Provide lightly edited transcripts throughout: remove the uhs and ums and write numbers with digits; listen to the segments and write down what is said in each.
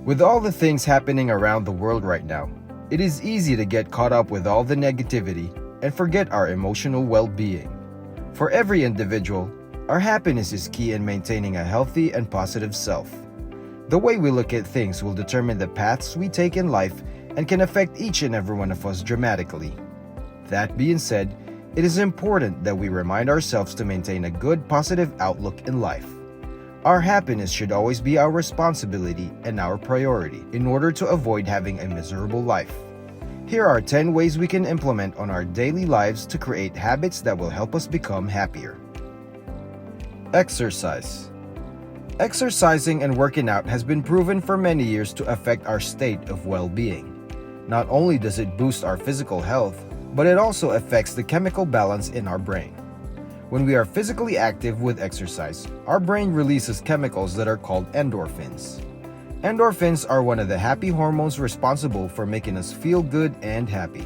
With all the things happening around the world right now, it is easy to get caught up with all the negativity and forget our emotional well-being. For every individual, our happiness is key in maintaining a healthy and positive self. The way we look at things will determine the paths we take in life and can affect each and every one of us dramatically. That being said, it is important that we remind ourselves to maintain a good, positive outlook in life. Our happiness should always be our responsibility and our priority in order to avoid having a miserable life. Here are 10 ways we can implement on our daily lives to create habits that will help us become happier. Exercise. Exercising and working out has been proven for many years to affect our state of well-being. Not only does it boost our physical health, but it also affects the chemical balance in our brain. When we are physically active with exercise, our brain releases chemicals that are called endorphins. Endorphins are one of the happy hormones responsible for making us feel good and happy.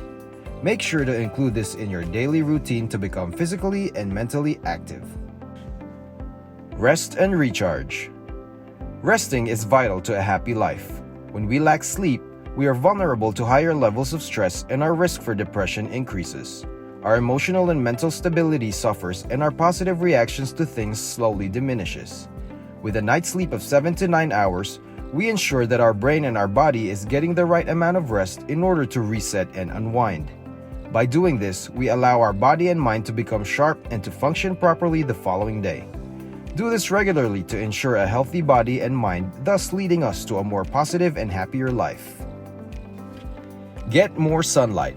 Make sure to include this in your daily routine to become physically and mentally active. Rest and recharge. Resting is vital to a happy life. When we lack sleep, we are vulnerable to higher levels of stress and our risk for depression increases. Our emotional and mental stability suffers and our positive reactions to things slowly diminishes. With a night's sleep of 7 to 9 hours, we ensure that our brain and our body is getting the right amount of rest in order to reset and unwind. By doing this, we allow our body and mind to become sharp and to function properly the following day. Do this regularly to ensure a healthy body and mind, thus leading us to a more positive and happier life. Get more sunlight.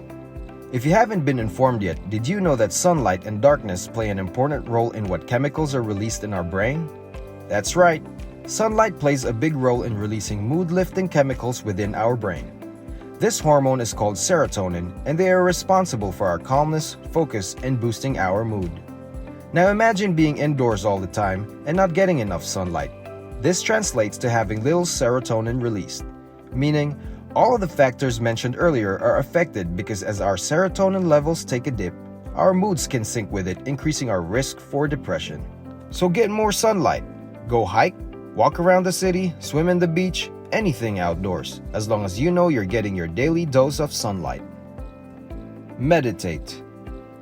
If you haven't been informed yet, did you know that sunlight and darkness play an important role in what chemicals are released in our brain? That's right. Sunlight plays a big role in releasing mood-lifting chemicals within our brain. This hormone is called serotonin, and they are responsible for our calmness, focus, and boosting our mood. Now imagine being indoors all the time and not getting enough sunlight. This translates to having little serotonin released, meaning all of the factors mentioned earlier are affected because as our serotonin levels take a dip, our moods can sink with it, increasing our risk for depression. So get more sunlight. Go hike, walk around the city, swim in the beach, anything outdoors, as long as you know you're getting your daily dose of sunlight. Meditate.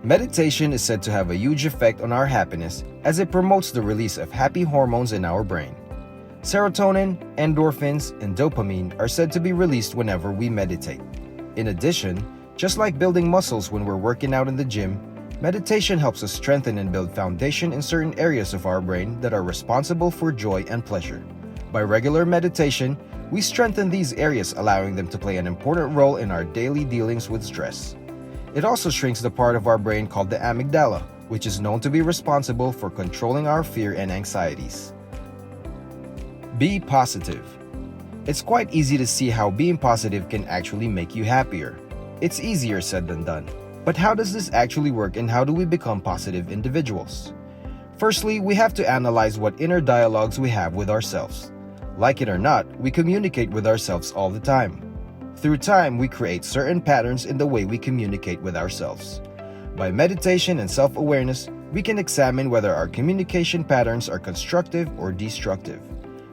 Meditation is said to have a huge effect on our happiness as it promotes the release of happy hormones in our brain. Serotonin, endorphins, and dopamine are said to be released whenever we meditate. In addition, just like building muscles when we're working out in the gym, meditation helps us strengthen and build foundation in certain areas of our brain that are responsible for joy and pleasure. By regular meditation, we strengthen these areas, allowing them to play an important role in our daily dealings with stress. It also shrinks the part of our brain called the amygdala, which is known to be responsible for controlling our fear and anxieties. Be positive. It's quite easy to see how being positive can actually make you happier. It's easier said than done. But how does this actually work and how do we become positive individuals? Firstly, we have to analyze what inner dialogues we have with ourselves. Like it or not, we communicate with ourselves all the time. Through time, we create certain patterns in the way we communicate with ourselves. By meditation and self-awareness, we can examine whether our communication patterns are constructive or destructive.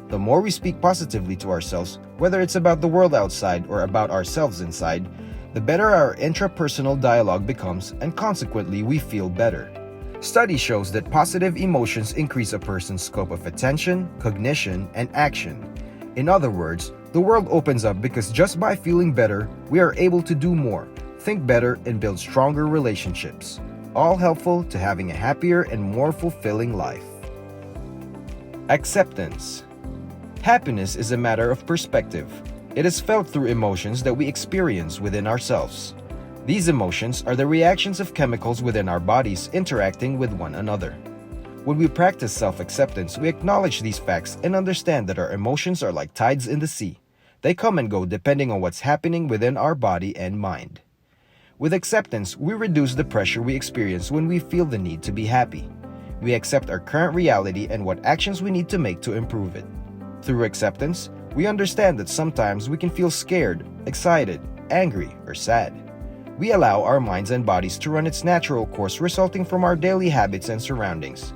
The more we speak positively to ourselves, whether it's about the world outside or about ourselves inside, the better our intrapersonal dialogue becomes, and consequently we feel better. Study shows that positive emotions increase a person's scope of attention, cognition, and action. In other words, the world opens up because just by feeling better, we are able to do more, think better, and build stronger relationships, all helpful to having a happier and more fulfilling life. Acceptance. Happiness is a matter of perspective. It is felt through emotions that we experience within ourselves. These emotions are the reactions of chemicals within our bodies interacting with one another. When we practice self-acceptance, we acknowledge these facts and understand that our emotions are like tides in the sea. They come and go depending on what's happening within our body and mind. With acceptance, we reduce the pressure we experience when we feel the need to be happy. We accept our current reality and what actions we need to make to improve it. Through acceptance, we understand that sometimes we can feel scared, excited, angry, or sad. We allow our minds and bodies to run its natural course resulting from our daily habits and surroundings.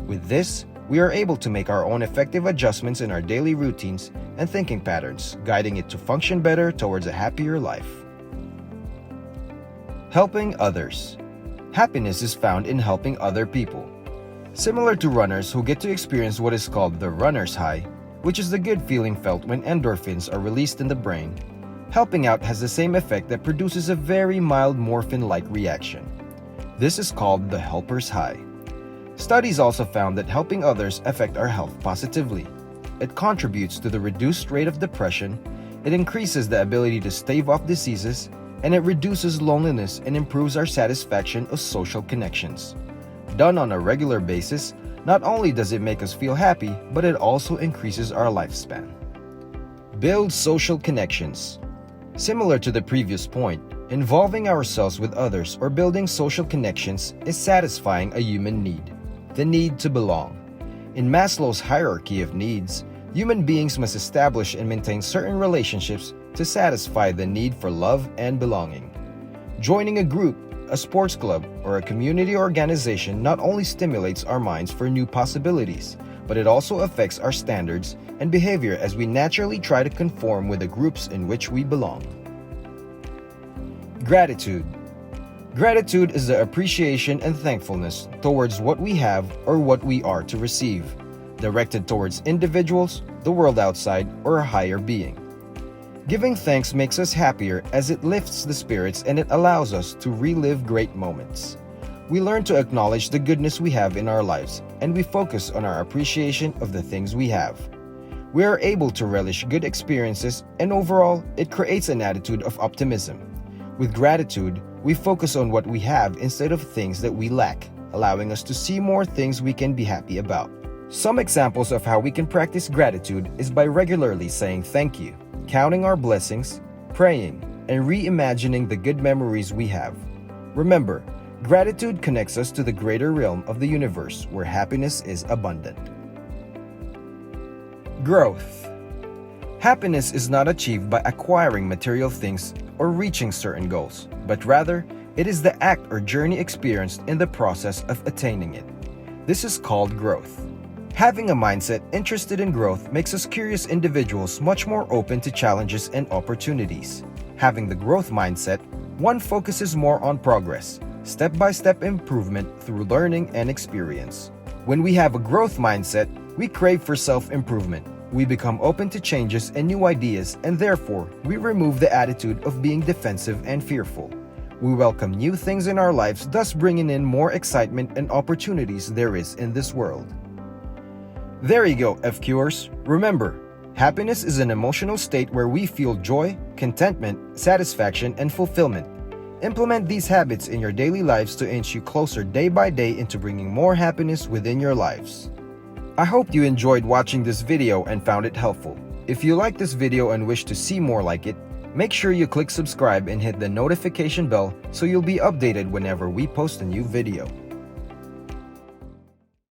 With this, we are able to make our own effective adjustments in our daily routines and thinking patterns, guiding it to function better towards a happier life. Helping others. Happiness is found in helping other people. Similar to runners who get to experience what is called the runner's high, which is the good feeling felt when endorphins are released in the brain, helping out has the same effect that produces a very mild morphine-like reaction. This is called the helper's high. Studies also found that helping others affect our health positively. It contributes to the reduced rate of depression, it increases the ability to stave off diseases, and it reduces loneliness and improves our satisfaction of social connections. Done on a regular basis, not only does it make us feel happy, but it also increases our lifespan. Build social connections. Similar to the previous point, involving ourselves with others or building social connections is satisfying a human need, the need to belong. In Maslow's hierarchy of needs, human beings must establish and maintain certain relationships to satisfy the need for love and belonging. Joining a group, a sports club, or a community organization not only stimulates our minds for new possibilities, but it also affects our standards and behavior as we naturally try to conform with the groups in which we belong. Gratitude. Gratitude is the appreciation and thankfulness towards what we have or what we are to receive, directed towards individuals, the world outside, or a higher being. Giving thanks makes us happier as it lifts the spirits and it allows us to relive great moments. We learn to acknowledge the goodness we have in our lives and we focus on our appreciation of the things we have. We are able to relish good experiences and overall, it creates an attitude of optimism. With gratitude, we focus on what we have instead of things that we lack, allowing us to see more things we can be happy about. Some examples of how we can practice gratitude is by regularly saying thank you, counting our blessings, praying, and reimagining the good memories we have. Remember, gratitude connects us to the greater realm of the universe where happiness is abundant. Growth. Happiness is not achieved by acquiring material things or reaching certain goals, but rather, it is the act or journey experienced in the process of attaining it. This is called growth. Having a mindset interested in growth makes us curious individuals much more open to challenges and opportunities. Having the growth mindset, one focuses more on progress, step-by-step improvement through learning and experience. When we have a growth mindset, we crave for self-improvement. We become open to changes and new ideas, and therefore, we remove the attitude of being defensive and fearful. We welcome new things in our lives, thus bringing in more excitement and opportunities there is in this world. There you go, FQers. Remember, happiness is an emotional state where we feel joy, contentment, satisfaction, and fulfillment. Implement these habits in your daily lives to inch you closer day by day into bringing more happiness within your lives. I hope you enjoyed watching this video and found it helpful. If you like this video and wish to see more like it, make sure you click subscribe and hit the notification bell so you'll be updated whenever we post a new video.